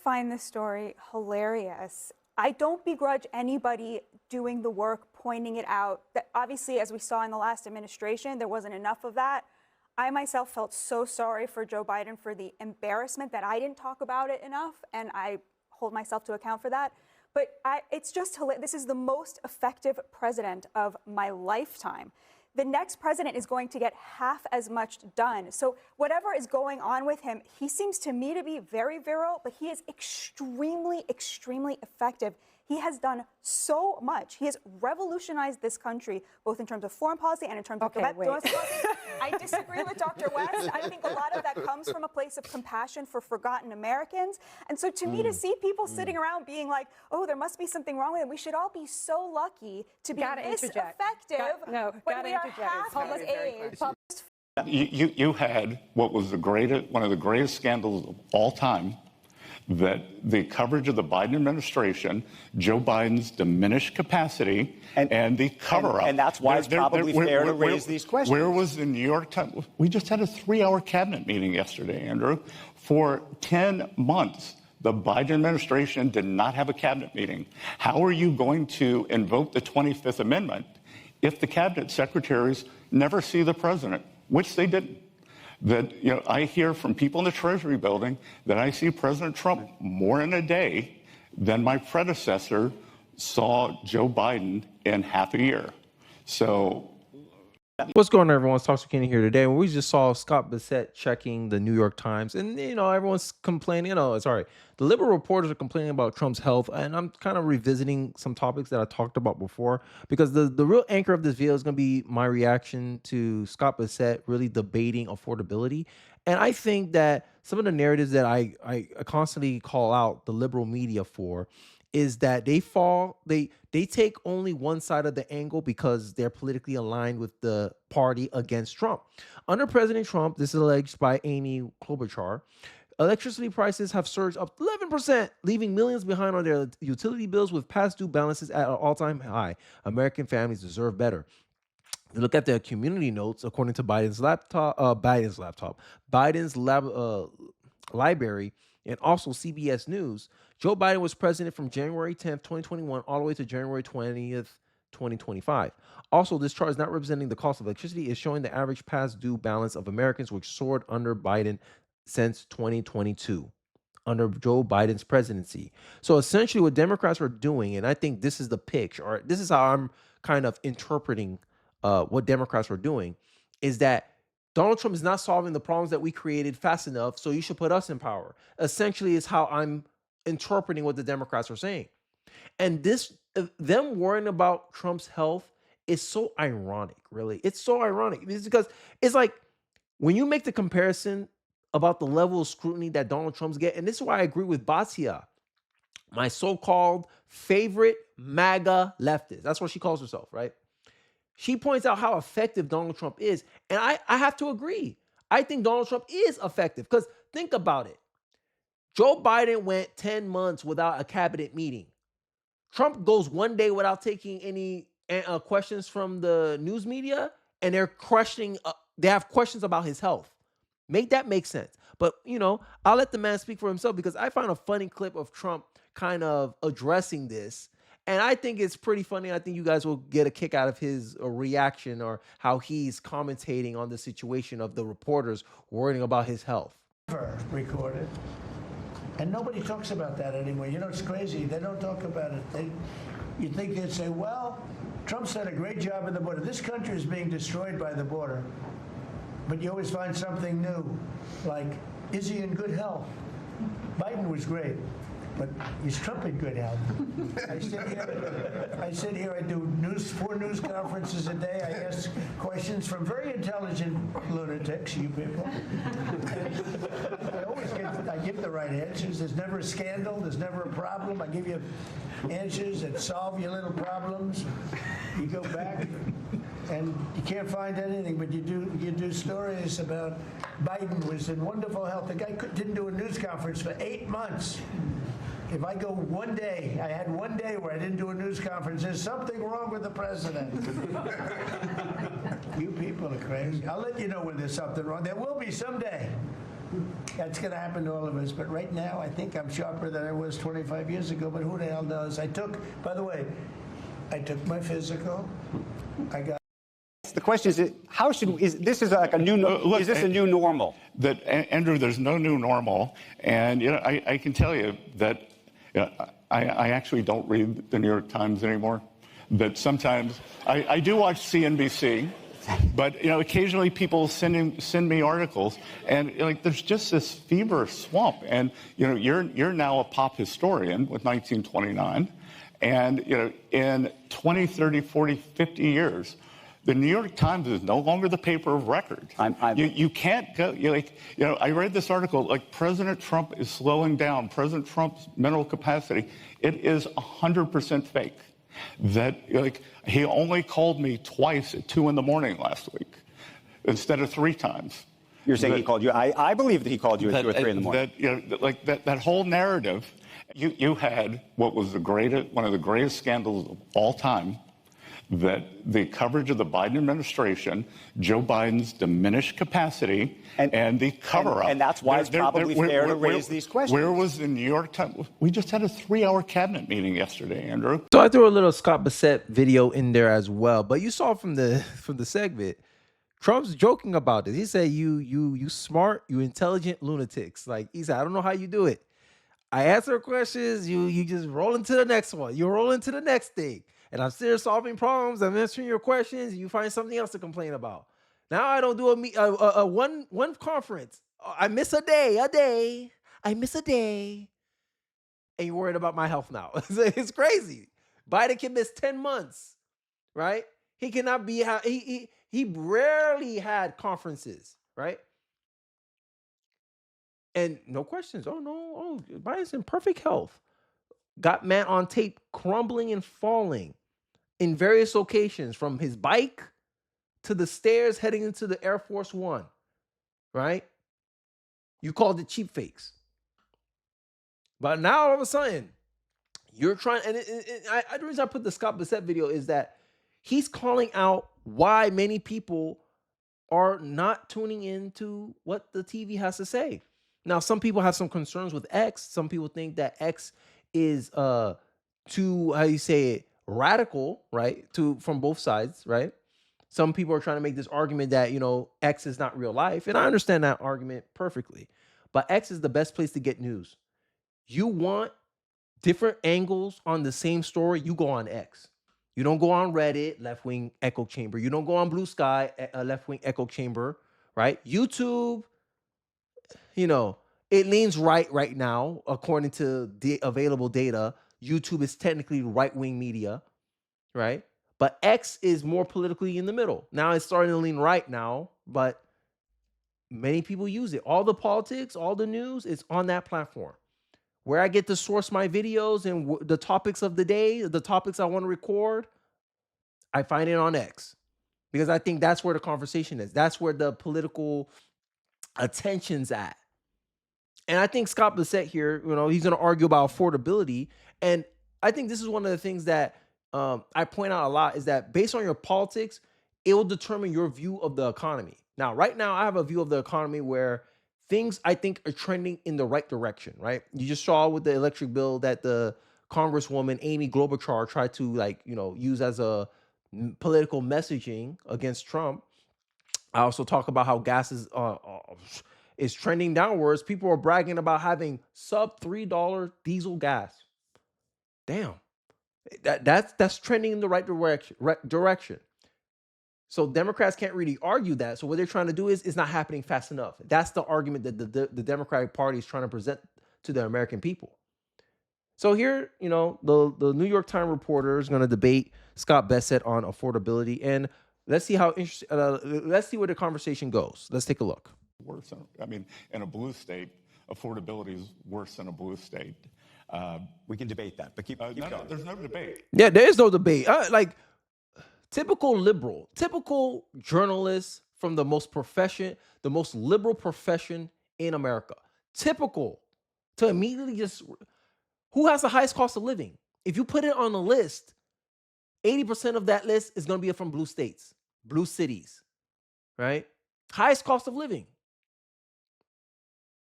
find this story hilarious. I don't begrudge anybody doing the work, pointing it out. That obviously, as we saw in the last administration, there wasn't enough of that. I myself felt so sorry for Joe Biden for the embarrassment that I didn't talk about it enough, and I hold myself to account for that. But it's just hilarious. This is the most effective president of my lifetime. The next president is going to get half as much done. So whatever is going on with him, he seems to me to be very virile, but he is extremely, extremely effective. He has done so much. He has revolutionized this country, both in terms of foreign policy and in terms of domestic policy. I disagree with Dr. West. I think a lot of that comes from a place of compassion for forgotten Americans. And so to me, to see people sitting around being like, oh, there must be something wrong with him, we should all be so lucky to be this effective when we are half his age. You had what was one of the greatest scandals of all time, that the coverage of the Biden administration, Joe Biden's diminished capacity, and the cover-up. And that's why it's probably fair to raise these questions. Where was the New York Times? We just had a 3-hour cabinet meeting yesterday, Andrew. For 10 months, the Biden administration did not have a cabinet meeting. How are you going to invoke the 25th Amendment if the cabinet secretaries never see the president, which they didn't? That, I hear from people in the Treasury building that I see President Trump more in a day than my predecessor saw Joe Biden in half a year. So, what's going on, everyone? It's Talks with Kenny here today. We just saw Scott Bessent checking the New York Times, and everyone's complaining. It's all right. The liberal reporters are complaining about Trump's health, and I'm kind of revisiting some topics that I talked about before, because the real anchor of this video is going to be my reaction to Scott Bessent really debating affordability. And I think that some of the narratives that I constantly call out the liberal media for is that they take only one side of the angle because they're politically aligned with the party against Trump. Under President Trump, this is alleged by Amy Klobuchar, electricity prices have surged up 11%, leaving millions behind on their utility bills with past due balances at an all-time high. American families deserve better. Look at the community notes, according to Biden's library, and also CBS News. Joe Biden was president from January 10th, 2021, all the way to January 20th, 2025. Also, this chart is not representing the cost of electricity. It's showing the average past due balance of Americans, which soared under Biden since 2022, under Joe Biden's presidency. So essentially what Democrats are doing, and I think this is the pitch, or this is how I'm kind of interpreting what Democrats are doing, is that Donald Trump is not solving the problems that we created fast enough, so you should put us in power. Essentially is how I'm interpreting what the Democrats are saying. And them worrying about Trump's health is so ironic, really. It's so ironic. It's because it's like when you make the comparison about the level of scrutiny that Donald Trump's get, and this is why I agree with Basia, my so-called favorite MAGA leftist. That's what she calls herself, right? She points out how effective Donald Trump is. And I have to agree. I think Donald Trump is effective because think about it. Joe Biden went 10 months without a cabinet meeting. Trump goes one day without taking any questions from the news media, and they're questioning. They have questions about his health. Make that make sense. But, I'll let the man speak for himself because I found a funny clip of Trump kind of addressing this. And I think it's pretty funny. I think you guys will get a kick out of his reaction or how he's commentating on the situation of the reporters worrying about his health. Recorded. And nobody talks about that anymore. It's crazy. They don't talk about it. You'd think they'd say, well, Trump's done a great job at the border. This country is being destroyed by the border. But you always find something new, like, is he in good health? Biden was great, but is Trump in good health? I sit here, I do 4 news conferences a day. I ask questions from very intelligent lunatics, you people. I give the right answers. There's never a scandal. There's never a problem. I give you answers that solve your little problems. You go back and you can't find anything, but you do stories about Biden was in wonderful health. The guy didn't do a news conference for 8 months. If I go one day, I had one day where I didn't do a news conference, there's something wrong with the president. You people are crazy. I'll let you know when there's something wrong. There will be someday. That's going to happen to all of us. But right now, I think I'm sharper than I was 25 years ago. But who the hell knows? By the way, I took my physical. I got. The question is, this is like a new? Look, is this a new normal? That Andrew, there's no new normal, and I can tell you that I actually don't read the New York Times anymore. That sometimes I do watch CNBC, but occasionally people send me articles, and there's just this fever swamp. And you're now a pop historian with 1929, and in 20, 30, 40, 50 years. The New York Times is no longer the paper of record. You can't go. I read this article. President Trump is slowing down. President Trump's mental capacity. It is 100% fake. That he only called me twice at 2 a.m. last week, instead of 3 times. You're saying he called you? I believe that he called you at 2 or 3 in the morning. That whole narrative. You had what was one of the greatest scandals of all time. That the coverage of the Biden administration, Joe Biden's diminished capacity, and the cover-up. And that's why it's probably fair to raise these questions. Where was the New York Times? We just had a 3-hour cabinet meeting yesterday, Andrew. So I threw a little Scott Bessent video in there as well. But you saw from the segment, Trump's joking about this. He said, you smart, you intelligent lunatics. He said, I don't know how you do it. I answer questions, you just roll into the next one. You roll into the next thing. And I'm still solving problems. I'm answering your questions. You find something else to complain about. Now I don't do a one conference. I miss a day. I miss a day. And you're worried about my health now. It's crazy. Biden can miss 10 months, right? He cannot be. He rarely had conferences, right? And no questions. Oh no. Oh, Biden's in perfect health. Got man on tape crumbling and falling in various locations, from his bike to the stairs heading into the Air Force One, right? You called it cheap fakes. But now all of a sudden, you're trying, and the reason I put the Scott Bessent video is that he's calling out why many people are not tuning into what the TV has to say. Now, some people have some concerns with X. Some people think that X is too, how you say it, radical, right? From both sides, right? Some people are trying to make this argument that, X is not real life. And I understand that argument perfectly. But X is the best place to get news. You want different angles on the same story, you go on X. You don't go on Reddit, left-wing echo chamber. You don't go on Blue Sky, left-wing echo chamber, right? YouTube, it leans right now, according to the available data. YouTube is technically right-wing media, right? But X is more politically in the middle. Now it's starting to lean right now, but many people use it. All the politics, all the news is on that platform. Where I get to source my videos and the topics of the day, the topics I want to record, I find it on X. Because I think that's where the conversation is. That's where the political attention's at. And I think Scott Bessent here, he's going to argue about affordability. And I think this is one of the things that I point out a lot, is that based on your politics, it will determine your view of the economy. Now, right now, I have a view of the economy where things, I think, are trending in the right direction, right? You just saw with the electric bill that the Congresswoman Amy Klobuchar tried to, use as a political messaging against Trump. I also talk about how gas is trending downwards. People are bragging about having sub $3 diesel gas. Damn, that's trending in the right direction. So Democrats can't really argue that. So what they're trying to do is it's not happening fast enough. That's the argument that the Democratic Party is trying to present to the American people. So here, the New York Times reporter is going to debate Scott Bessent on affordability, and let's see how interesting. Let's see where the conversation goes. Let's take a look. Worse. In a blue state, affordability is worse than a blue state. We can debate that, but keep going. There's no debate. Yeah, there is no debate. Typical liberal, typical journalist from the most liberal profession in America. Typical to immediately just, who has the highest cost of living? If you put it on a list, 80% of that list is going to be from blue states, blue cities, right? Highest cost of living.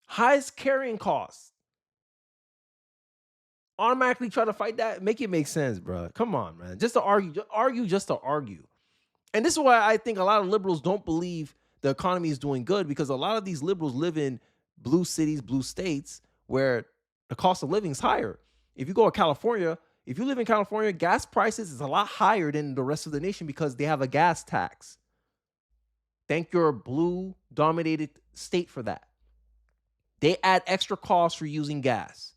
highest carrying costs. Automatically try to fight that? Make it make sense, bro. Come on, man. Just to argue just to argue. And this is why I think a lot of liberals don't believe the economy is doing good, because a lot of these liberals live in blue cities, blue states, where the cost of living is higher. If you go to California, if you live in California, gas prices is a lot higher than the rest of the nation because they have a gas tax. Thank your blue-dominated state for that. They add extra costs for using gas.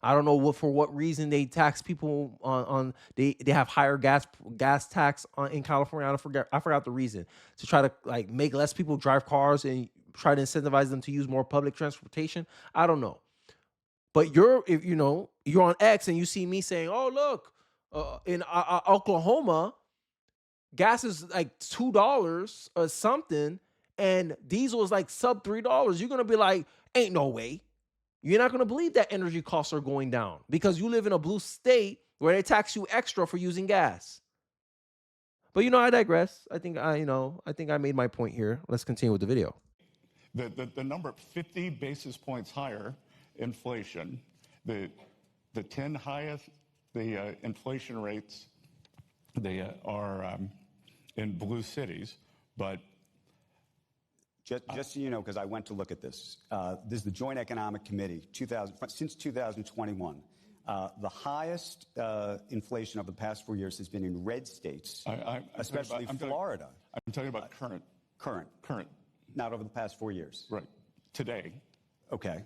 I don't know for what reason they tax people on they have higher gas tax in California. I forgot the reason, to try to like make less people drive cars and try to incentivize them to use more public transportation. I don't know. But if you're on X and you see me saying, "Oh, look, in Oklahoma, gas is like $2 or something, and diesel is like sub $3." You're gonna be like, "Ain't no way." You're not gonna believe that energy costs are going down because you live in a blue state where they tax you extra for using gas. But I digress. I think I made my point here. Let's continue with the video. The number 50 basis points higher inflation, the 10 highest inflation rates they are in blue cities, but just so you know, because I went to look at this, this is the Joint Economic Committee, since 2021. The highest inflation of the past 4 years has been in red states, especially Florida. I'm talking about current. Current. Not over the past 4 years. Right. Today. Okay.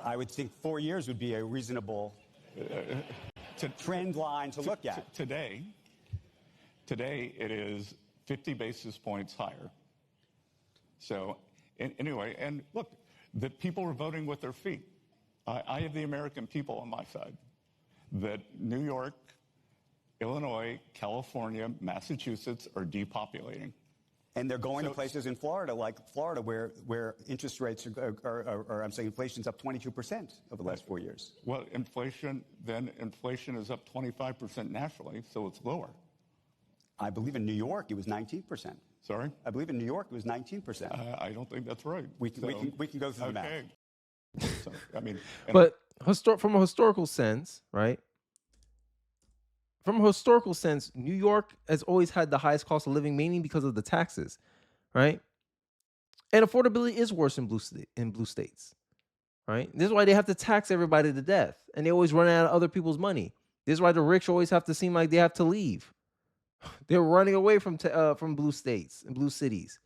I would think 4 years would be a reasonable trend line to look at. Today it is 50 basis points higher. So anyway, and look, the people are voting with their feet. I have the American people on my side. That New York, Illinois, California, Massachusetts are depopulating. And they're going to places in Florida, like Florida, where interest rates inflation's up 22% over the last 4 years. Well, inflation is up 25% nationally, so it's lower. I believe in New York it was 19%. Sorry? I believe in New York it was 19%. I don't think that's right. We can go through the math. So, I mean, but from a historical sense, right? From a historical sense, New York has always had the highest cost of living, mainly because of the taxes, right? And affordability is worse in blue states, right? This is why they have to tax everybody to death, and they always run out of other people's money. This is why the rich always have to seem like they have to leave. They're running away from blue states and blue cities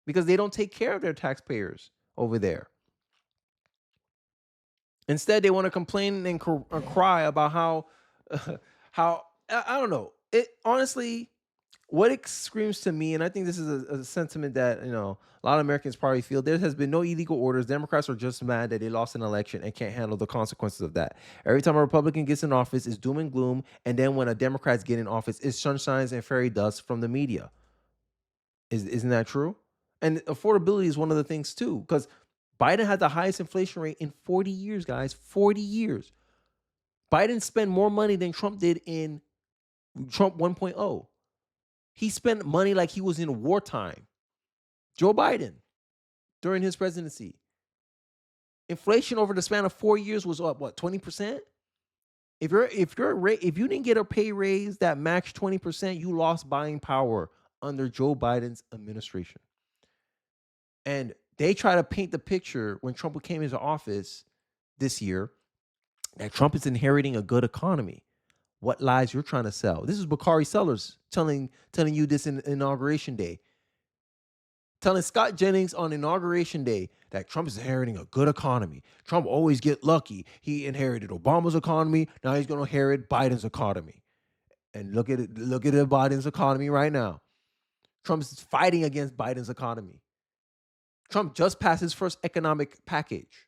because they don't take care of their taxpayers over there. Instead, they want to complain and cry about how I don't know. It honestly, what it screams to me, and I think this is a sentiment that a lot of Americans probably feel. There has been no illegal orders. Democrats are just mad that they lost an election and can't handle the consequences of that. Every time a Republican gets in office, it's doom and gloom, and then when a Democrat gets in office, it's sunshines and fairy dust from the media. Isn't that true? And affordability is one of the things too, because Biden had the highest inflation rate in 40 years, guys. 40 years. Biden spent more money than Trump did in Trump 1.0. He spent money like he was in wartime. Joe Biden, during his presidency. Inflation over the span of 4 years was up, 20%? If you didn't get a pay raise that matched 20%, you lost buying power under Joe Biden's administration. And they try to paint the picture when Trump came into office this year that Trump is inheriting a good economy. What lies you're trying to sell? This is Bakari Sellers telling you this in Inauguration Day. Telling Scott Jennings on Inauguration Day that Trump is inheriting a good economy. Trump always get lucky. He inherited Obama's economy. Now he's going to inherit Biden's economy. And look at Biden's economy right now. Trump's fighting against Biden's economy. Trump just passed his first economic package.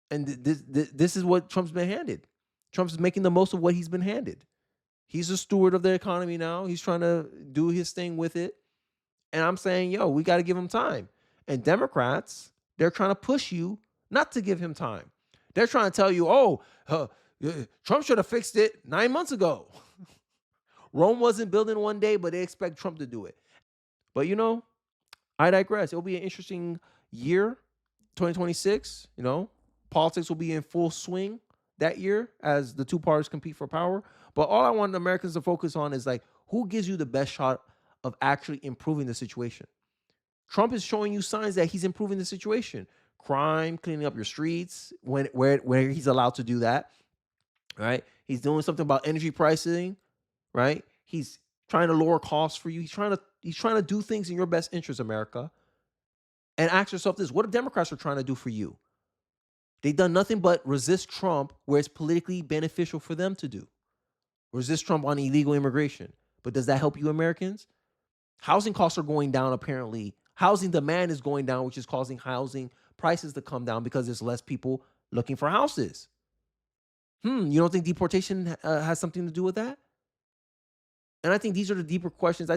And this is what Trump's been handed. Trump's making the most of what he's been handed. He's a steward of the economy now. He's trying to do his thing with it. And I'm saying, we got to give him time. And Democrats, they're trying to push you not to give him time. They're trying to tell you, Trump should have fixed it 9 months ago. Rome wasn't built in one day, but they expect Trump to do it. But I digress. It'll be an interesting year, 2026. You know, politics will be in full swing that year as the two parties compete for power. But all I want Americans to focus on is like, who gives you the best shot of actually improving the situation? Trump is showing you signs that he's improving the situation. Crime, cleaning up your streets where he's allowed to do that, right? He's doing something about energy pricing, right? He's trying to lower costs for you. He's trying to do things in your best interest, America. And ask yourself this: what the Democrats are trying to do for you? They've done nothing but resist Trump where it's politically beneficial for them to do. Resist Trump on illegal immigration. But does that help you, Americans? Housing costs are going down, apparently. Housing demand is going down, which is causing housing prices to come down because there's less people looking for houses. You don't think deportation has something to do with that? And I think these are the deeper questions.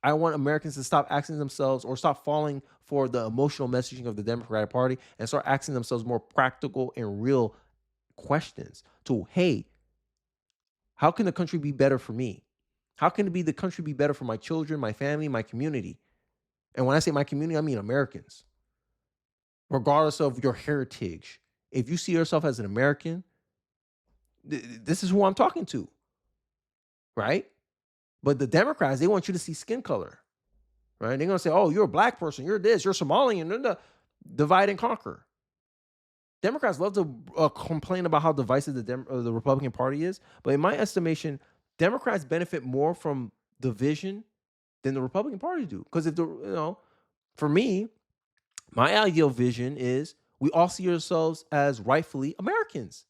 I want Americans to stop asking themselves or stop falling for the emotional messaging of the Democratic Party and start asking themselves more practical and real questions to, hey, how can the country be better for me? How can the country be better for my children, my family, my community? And when I say my community, I mean Americans. Regardless of your heritage, if you see yourself as an American, this is who I'm talking to, right? But the Democrats, they want you to see skin color, right? They're going to say, oh, you're a black person, you're this, you're Somalian, divide and conquer. Democrats love to complain about how divisive the Republican Party is, but in my estimation, Democrats benefit more from division than the Republican Party do. Because for me, my ideal vision is we all see ourselves as rightfully Americans.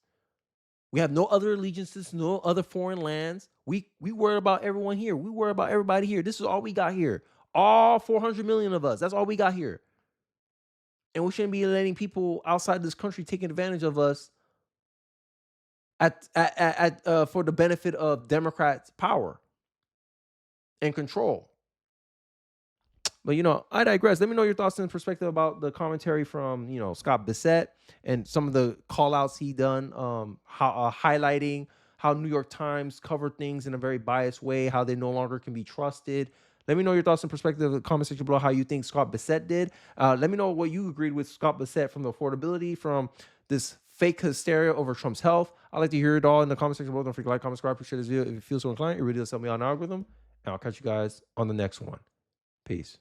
We have no other allegiances, no other foreign lands. We worry about everyone here. We worry about everybody here. This is all we got here. All 400 million of us. That's all we got here. And we shouldn't be letting people outside this country taking advantage of us for the benefit of Democrats' power and control. But, I digress. Let me know your thoughts and perspective about the commentary from, Scott Bessent and some of the call-outs he done, highlighting how New York Times covered things in a very biased way, how they no longer can be trusted. Let me know your thoughts and perspective in the comment section below, how you think Scott Bessent did. Let me know what you agreed with Scott Bessent from the affordability, from this fake hysteria over Trump's health. I'd like to hear it all in the comment section below. Don't forget to like, comment, subscribe, share this video if you feel so inclined. It really does help me out in the algorithm. And I'll catch you guys on the next one. Peace.